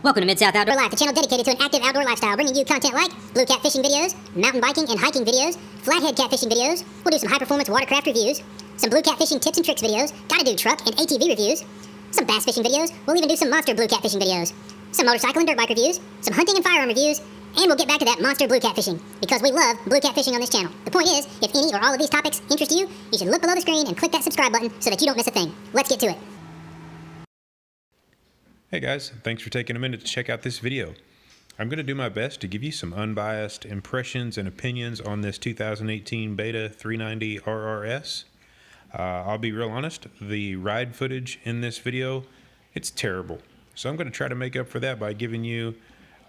Welcome to Mid-South Outdoor Life, the channel dedicated to an active outdoor lifestyle, bringing you content like blue cat fishing videos, mountain biking and hiking videos, flathead catfishing videos. We'll do some high-performance watercraft reviews, some blue cat fishing tips and tricks videos, gotta do truck and ATV reviews, some bass fishing videos. We'll even do some monster blue cat fishing videos, some motorcycle and dirt bike reviews, some hunting and firearm reviews, and we'll get back to that monster blue cat fishing, because we love blue cat fishing on this channel. The point is, if any or all of these topics interest you, you should look below the screen and click that subscribe button so that you don't miss a thing. Let's get to it. Hey guys, thanks for taking a minute to check out this video. I'm going to do my best to give you some unbiased impressions and opinions on this 2018 Beta 390 RRS. I'll be real honest, the ride footage in this video, it's terrible. So I'm going to try to make up for that by giving you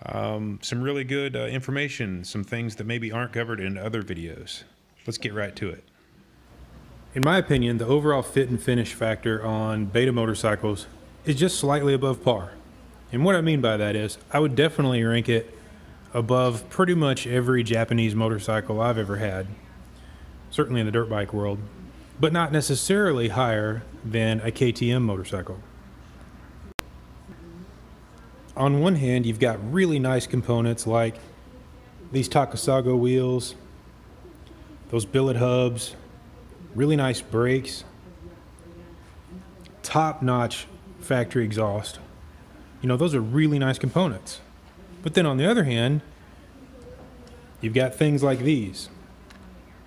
some really good information, some things that maybe aren't covered in other videos. Let's get right to it. In my opinion, the overall fit and finish factor on Beta motorcycles is just slightly above par. And what I mean by that is, I would definitely rank it above pretty much every Japanese motorcycle I've ever had, certainly in the dirt bike world, but not necessarily higher than a KTM motorcycle. On one hand, you've got really nice components like these Takasago wheels, those billet hubs, really nice brakes, top-notch factory exhaust. You know, those are really nice components. But then on the other hand, you've got things like these.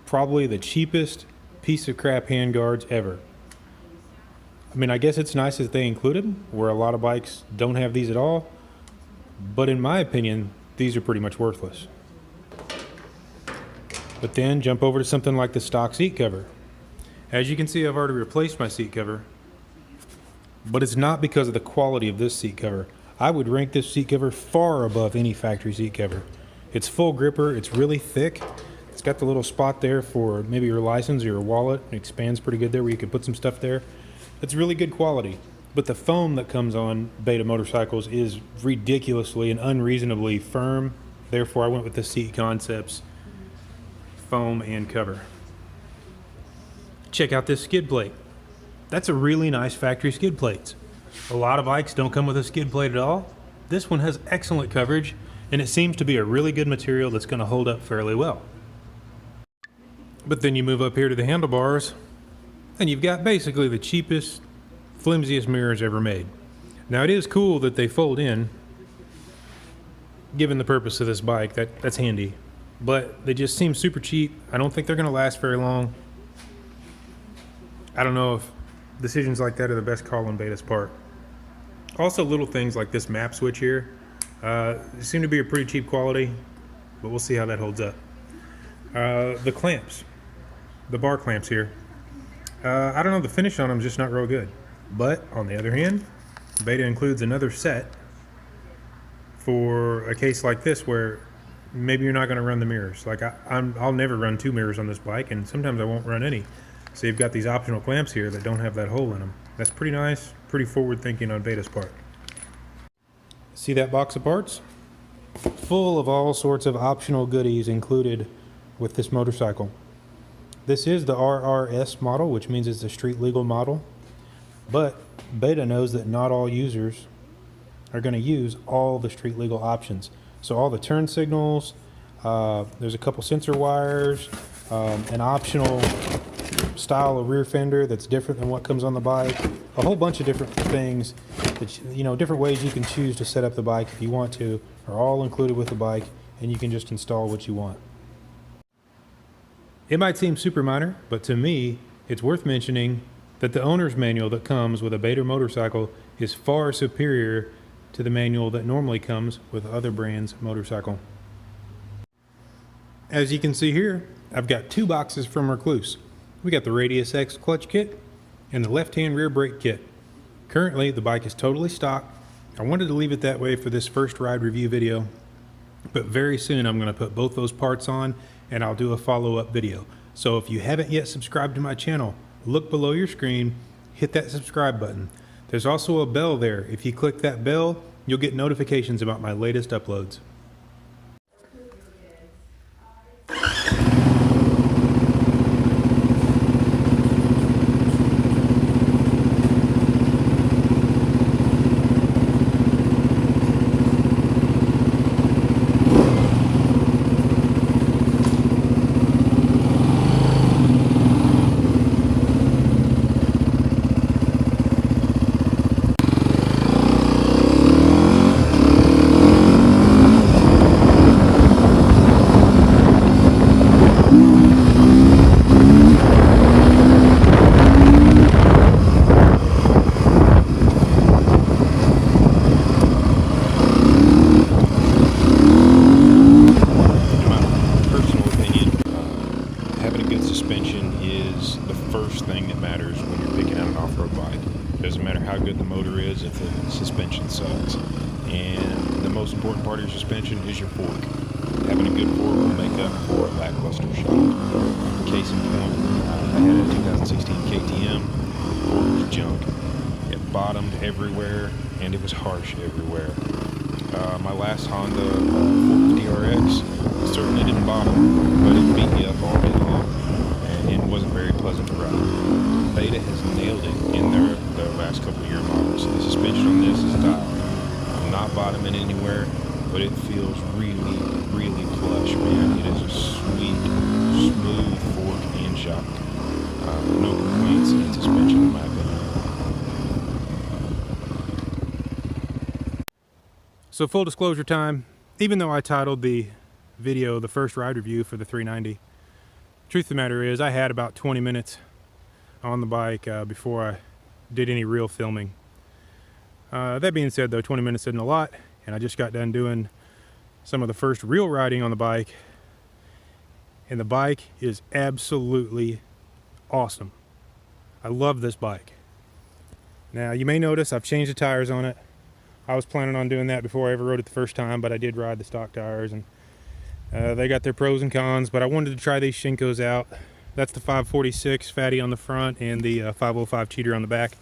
Probably the cheapest piece of crap handguards ever. I mean, I guess it's nice that they included, where a lot of bikes don't have these at all. But in my opinion, these are pretty much worthless. But then jump over to something like the stock seat cover. As you can see, I've already replaced my seat cover. But it's not because of the quality of this seat cover. I would rank this seat cover far above any factory seat cover. It's full gripper, it's really thick. It's got the little spot there for maybe your license or your wallet. It expands pretty good there where you can put some stuff there. It's really good quality. But the foam that comes on Beta motorcycles is ridiculously and unreasonably firm. Therefore, I went with the Seat Concepts foam and cover. Check out this skid plate. That's a really nice factory skid plate. A lot of bikes don't come with a skid plate at all. This one has excellent coverage, and it seems to be a really good material that's going to hold up fairly well. But then you move up here to the handlebars, and you've got basically the cheapest, flimsiest mirrors ever made. Now, it is cool that they fold in, given the purpose of this bike. That's handy. But they just seem super cheap. I don't think they're going to last very long. I don't know if decisions like that are the best call on Beta's part. Also, little things like this map switch here seem to be a pretty cheap quality, but we'll see how that holds up. The clamps, the bar clamps here, I don't know, the finish on them is just not real good. But on the other hand, Beta includes another set for a case like this where maybe you're not going to run the mirrors. Like I'll never run two mirrors on this bike, and sometimes I won't run any. So you've got these optional clamps here that don't have that hole in them. That's pretty nice, pretty forward thinking on Beta's part. See that box of parts? Full of all sorts of optional goodies included with this motorcycle. This is the RRS model, which means it's a street legal model. But Beta knows that not all users are going to use all the street legal options. So all the turn signals, there's a couple sensor wires, an optional style of rear fender that's different than what comes on the bike, a whole bunch of different things that, you know, different ways you can choose to set up the bike if you want to, are all included with the bike, and you can just install what you want. It might seem super minor, but to me it's worth mentioning that the owner's manual that comes with a Beta motorcycle is far superior to the manual that normally comes with other brands' motorcycle. As you can see here, I've got two boxes from Recluse. We got the Radius X clutch kit and the left-hand rear brake kit. Currently, the bike is totally stock. I wanted to leave it that way for this first ride review video, but very soon I'm going to put both those parts on and I'll do a follow-up video. So if you haven't yet subscribed to my channel, look below your screen, hit that subscribe button. There's also a bell there. If you click that bell, you'll get notifications about my latest uploads. most important part of your suspension is your fork. Having a good fork will make up for a lackluster shock. Case in point, I had a 2016 KTM. The fork was junk. It bottomed everywhere, and it was harsh everywhere. My last Honda 450 RX certainly didn't bottom, but it beat me up all day long, and it wasn't very pleasant to ride. Beta has nailed it in the last couple of year models. The suspension on this is dialed. I'm not bottoming anywhere, but it feels really, really plush, man. It is a sweet, smooth fork and shock. No complaints in suspension, in my opinion. So full disclosure time, even though I titled the video the first ride review for the 390, truth of the matter is I had about 20 minutes on the bike before I did any real filming. That being said though, 20 minutes isn't a lot, and I just got done doing some of the first real riding on the bike, and the bike is absolutely awesome. I love this bike. Now you may notice I've changed the tires on it. I was planning on doing that before I ever rode it the first time, but I did ride the stock tires, and they got their pros and cons, but I wanted to try these Shinkos out. That's the 546 Fatty on the front and the 505 Cheater on the back.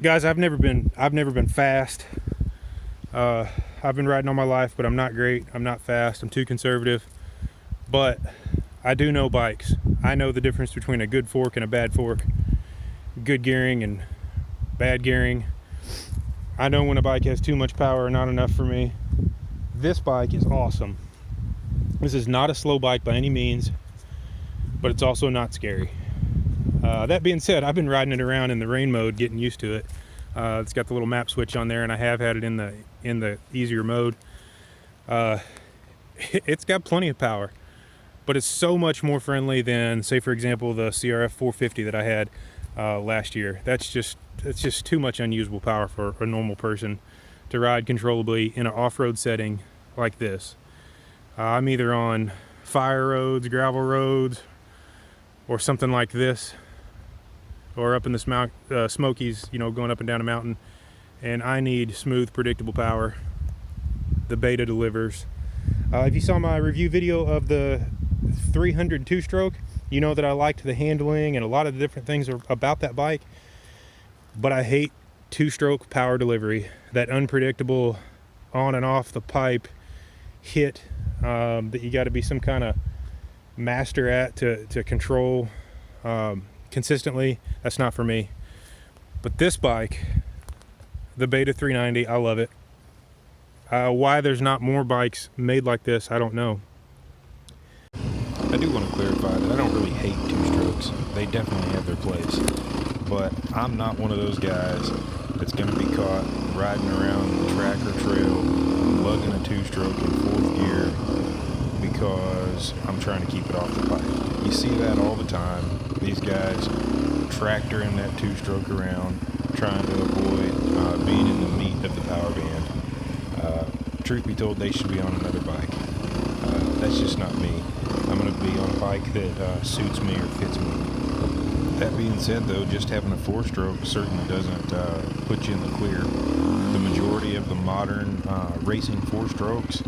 Guys, I've never been fast. I've been riding all my life, but I'm not great. I'm not fast. I'm too conservative. But I do know bikes. I know the difference between a good fork and a bad fork. Good gearing and bad gearing. I know when a bike has too much power or not enough for me. This bike is awesome. This is not a slow bike by any means, but it's also not scary. That being said, I've been riding it around in the rain mode, getting used to it. It's got the little map switch on there, and I have had it in the easier mode. It's got plenty of power, but it's so much more friendly than, say for example, the CRF 450 that I had last year. It's just too much unusable power for a normal person to ride controllably in an off-road setting like this. I'm either on fire roads, gravel roads, or something like this, or up in the Smokies, you know, going up and down a mountain, and I need smooth, predictable power. The Beta delivers. If you saw my review video of the 300 two-stroke, you know that I liked the handling and a lot of the different things about that bike, but I hate two-stroke power delivery. That unpredictable on and off the pipe hit that you got to be some kind of master at to control consistently. That's not for me. But this bike, the Beta 390, I love it. Why there's not more bikes made like this, I don't know. I do want to clarify that I don't really hate two-strokes. They definitely have their place. But I'm not one of those guys that's going to be caught riding around the track or trail, lugging a two-stroke in fourth gear because I'm trying to keep it off the bike. You see that all the time. These guys tractoring that two-stroke around, trying to avoid being in the meat of the power band. Truth be told, they should be on another bike. That's just not me. I'm going to be on a bike that suits me or fits me. That being said, though, just having a four-stroke certainly doesn't put you in the clear. The majority of the modern racing four-strokes,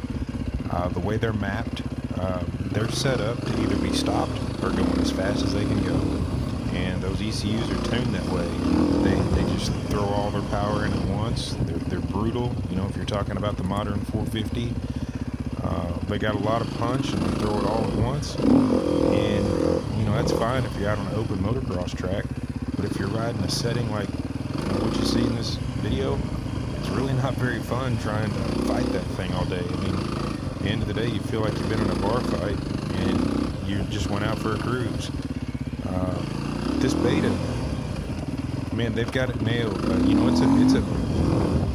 the way they're mapped, they're set up to either be stopped or going as fast as they can go. And those ECUs are tuned that way. They just throw all their power in at once. They're brutal. You know, if you're talking about the modern 450, they got a lot of punch and they throw it all at once. And you know, that's fine if you're out on an open motocross track. But if you're riding a setting like what you see in this video, it's really not very fun trying to fight that thing all day. I mean, at the end of the day, you feel like you've been in a bar fight and you just went out for a cruise. This Beta, man, they've got it nailed. You know, it's a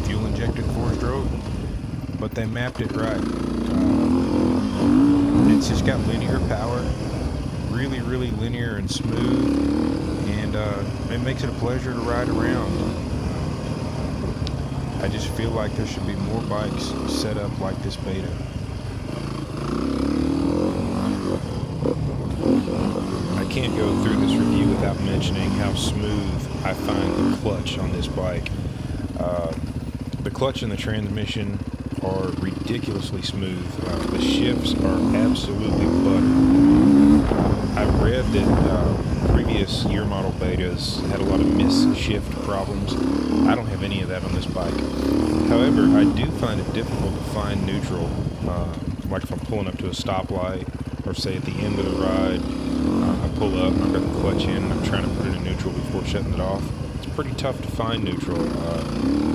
fuel-injected four-stroke, but they mapped it right. It's just got linear power, really, really linear and smooth, and it makes it a pleasure to ride around. I just feel like there should be more bikes set up like this Beta. I can't go through this review without mentioning how smooth I find the clutch on this bike. The clutch and the transmission are ridiculously smooth. The shifts are absolutely butter. I read that previous year model betas had a lot of miss-shift problems. I don't have any of that on this bike. However, I do find it difficult to find neutral, like if I'm pulling up to a stoplight, or say at the end of the ride, I pull up and I've got the clutch in and I'm trying to put it in neutral before shutting it off. It's pretty tough to find neutral.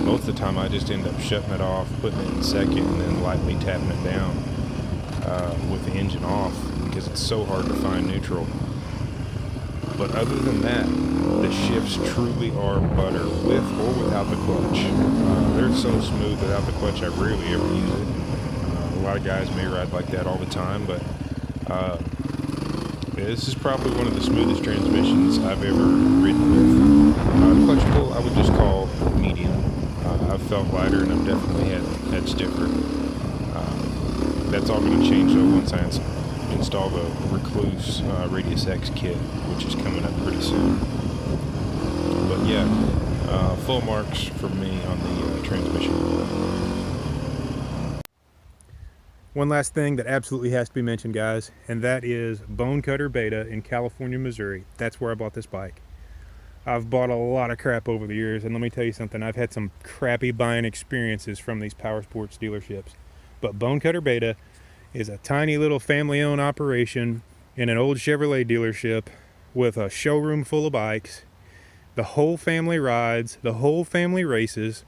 Most of the time I just end up shutting it off, putting it in second, and then lightly tapping it down with the engine off, because it's so hard to find neutral. But other than that, the shifts truly are butter, with or without the clutch. They're so smooth without the clutch, I rarely ever use it. A lot of guys may ride like that all the time, but this is probably one of the smoothest transmissions I've ever ridden with. Clutch pull, I would just call medium. I've felt lighter, and I've definitely had stiffer. That's all going to change though once I install the Recluse Radius X kit, which is coming up pretty soon. But yeah, full marks for me on the transmission. One last thing that absolutely has to be mentioned, guys, and that is Bone Cutter Beta in California, Missouri. That's where I bought this bike. I've bought a lot of crap over the years, and let me tell you something, I've had some crappy buying experiences from these power sports dealerships. But Bone Cutter Beta is a tiny little family-owned operation in an old Chevrolet dealership with a showroom full of bikes. The whole family rides, the whole family races,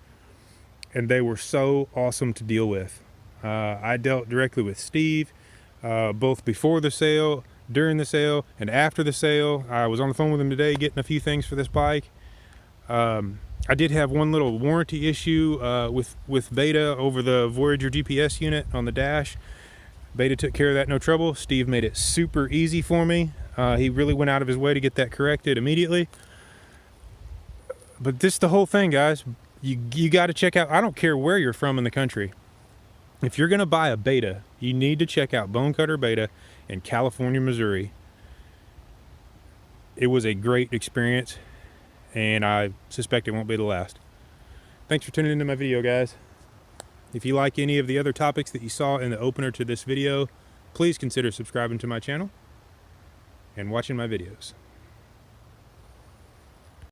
and they were so awesome to deal with. I dealt directly with Steve, both before the sale, during the sale, and after the sale. I was on the phone with him today getting a few things for this bike. I did have one little warranty issue with Beta over the Voyager GPS unit on the dash. Beta took care of that, no trouble. Steve made it super easy for me. He really went out of his way to get that corrected immediately. But this is the whole thing, guys. You got to check out, I don't care where you're from in the country. If you're going to buy a Beta, you need to check out Bone Cutter Beta in California, Missouri. It was a great experience, and I suspect it won't be the last. Thanks for tuning into my video, guys. If you like any of the other topics that you saw in the opener to this video, please consider subscribing to my channel and watching my videos.